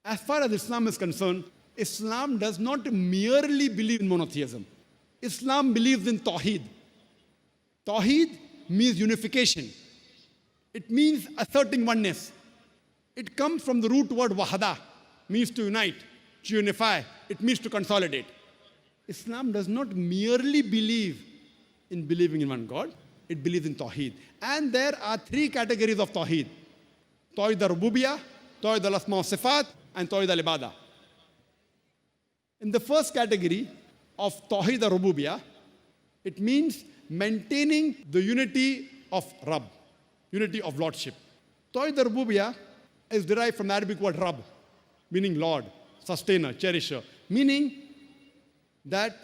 As far as Islam is concerned, Islam does not merely believe in monotheism. Islam believes in Tawheed. Tawheed means unification. It means asserting oneness. It comes from the root word wahada, means to unite, to unify. It means to consolidate. Islam does not merely believe in believing in one God. It believes in Tawheed. And there are three categories of Tawheed. Tawheed al-Rububiyyah, Tawheed al-Asma wa Sifat, and Tawheed al-Ibadah. In the first category of Tawheed al-Rububiyyah, it means maintaining the unity of Rabb, unity of Lordship. Tawheed al-Rububiyyah is derived from the Arabic word Rabb, meaning Lord, sustainer, cherisher, meaning that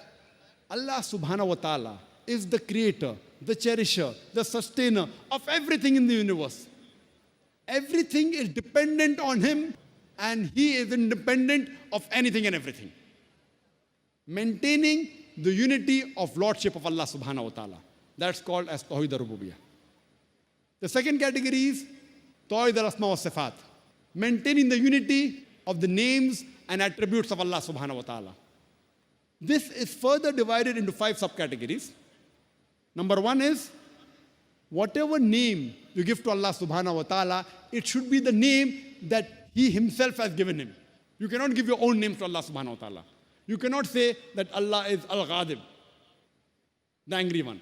Allah subhanahu wa ta'ala is the creator, the cherisher, the sustainer of everything in the universe. Everything is dependent on Him, and He is independent of anything and everything. Maintaining the unity of Lordship of Allah subhanahu wa ta'ala. That's called as Tawheed al-Rububiyyah. The second category is Tawheed al-Asma wa Sifat. Maintaining the unity of the names and attributes of Allah subhanahu wa ta'ala. This is further divided into 5 subcategories. Number 1 is, whatever name you give to Allah subhanahu wa ta'ala, it should be the name that He Himself has given Him. You cannot give your own name to Allah subhanahu wa ta'ala. You cannot say that Allah is Al-Ghadib, the angry one.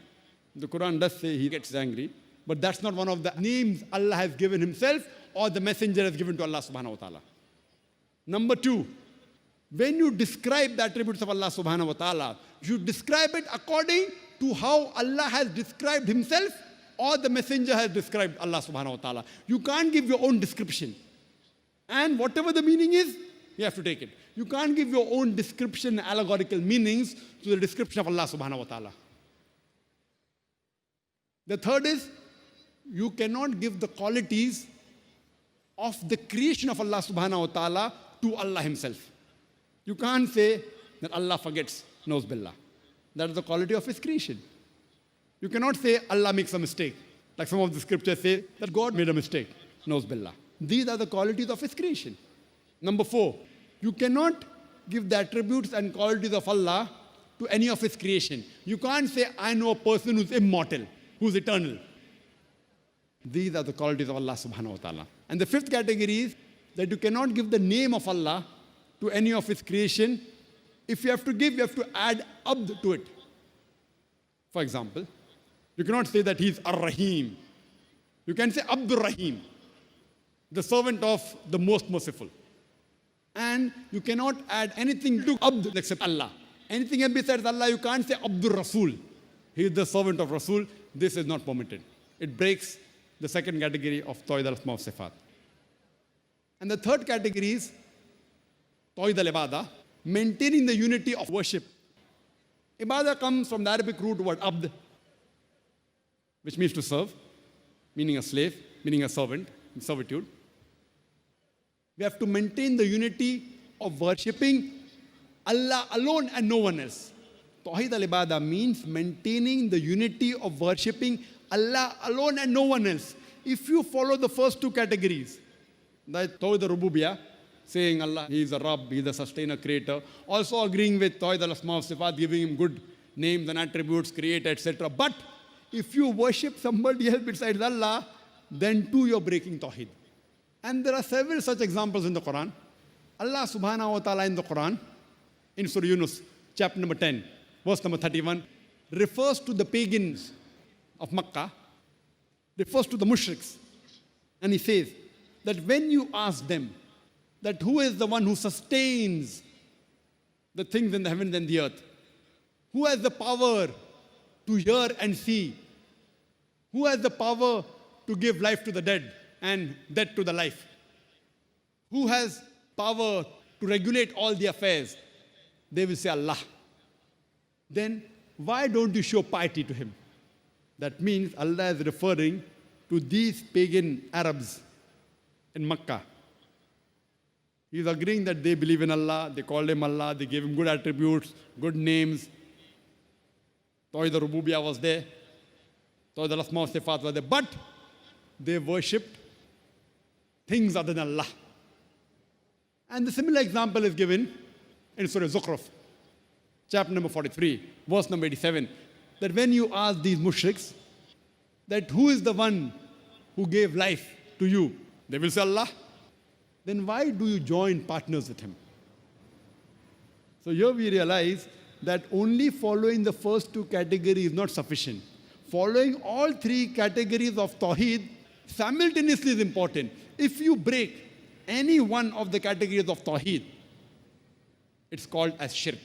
The Quran does say He gets angry, but that's not one of the names Allah has given Himself or the Messenger has given to Allah subhanahu wa ta'ala. Number 2, when you describe the attributes of Allah subhanahu wa ta'ala, you describe it according to how Allah has described Himself or the Messenger has described Allah subhanahu wa ta'ala. You can't give your own description. And whatever the meaning is, you have to take it. You can't give your own description, allegorical meanings to the description of Allah subhanahu wa ta'ala. The third is, you cannot give the qualities of the creation of Allah subhanahu wa ta'ala to Allah Himself. You can't say that Allah forgets, knows billah. That is the quality of His creation. You cannot say Allah makes a mistake. Like some of the scriptures say that God made a mistake, knows billah. These are the qualities of His creation. Number 4, you cannot give the attributes and qualities of Allah to any of His creation. You can't say, I know a person who's immortal, who's eternal. These are the qualities of Allah subhanahu wa ta'ala. And the 5th category is that you cannot give the name of Allah to any of His creation. If you have to give, you have to add abd to it. For example, you cannot say that He's Ar-Rahim. You can say Abdur Rahim, the servant of the most merciful. And you cannot add anything to abd except Allah. Anything else besides Allah, you can't say Abdur Rasul. He is the servant of Rasul. This is not permitted. It breaks the second category of Tawheed al-Asma wa Sifat. And the third category is Tawheed al-Ibadah, maintaining the unity of worship. Ibadah comes from the Arabic root word abd, which means to serve, meaning a slave, meaning a servant, in servitude. We have to maintain the unity of worshipping Allah alone and no one else. Tawheed al-Ibadah means maintaining the unity of worshipping Allah alone and no one else. If you follow the first 2 categories, that Tawheed al-Rububiyyah, saying Allah, He is a Rabb, He is a sustainer, creator, also agreeing with Tawheed al-Asma wa Sifat, giving Him good names and attributes, creator, etc. But if you worship somebody else besides Allah, then too you're breaking Tawheed. And there are several such examples in the Quran. Allah subhanahu wa ta'ala in the Quran, in Surah Yunus, chapter number 10, verse number 31, refers to the pagans of Makkah, refers to the mushriks. And He says that when you ask them that who is the one who sustains the things in the heavens and the earth, who has the power to hear and see, who has the power to give life to the dead and death to the life, who has power to regulate all the affairs, they will say Allah. Then why don't you show piety to Him? That means Allah is referring to these pagan Arabs in Makkah. He is agreeing that they believe in Allah, they called Him Allah, they gave Him good attributes, good names. Tawheed al-Rububiyyah was there, Tawheed al-Asma wa Sifat was there, but they worshipped things other than Allah. And the similar example is given in Surah Zukhruf, chapter number 43, verse number 87, that when you ask these mushriks that who is the one who gave life to you, they will say Allah. Then why do you join partners with him? So here we realize that only following the first two categories is not sufficient. Following all three categories of Tawheed simultaneously is important. If you break any one of the categories of Tawheed, it's called as shirk.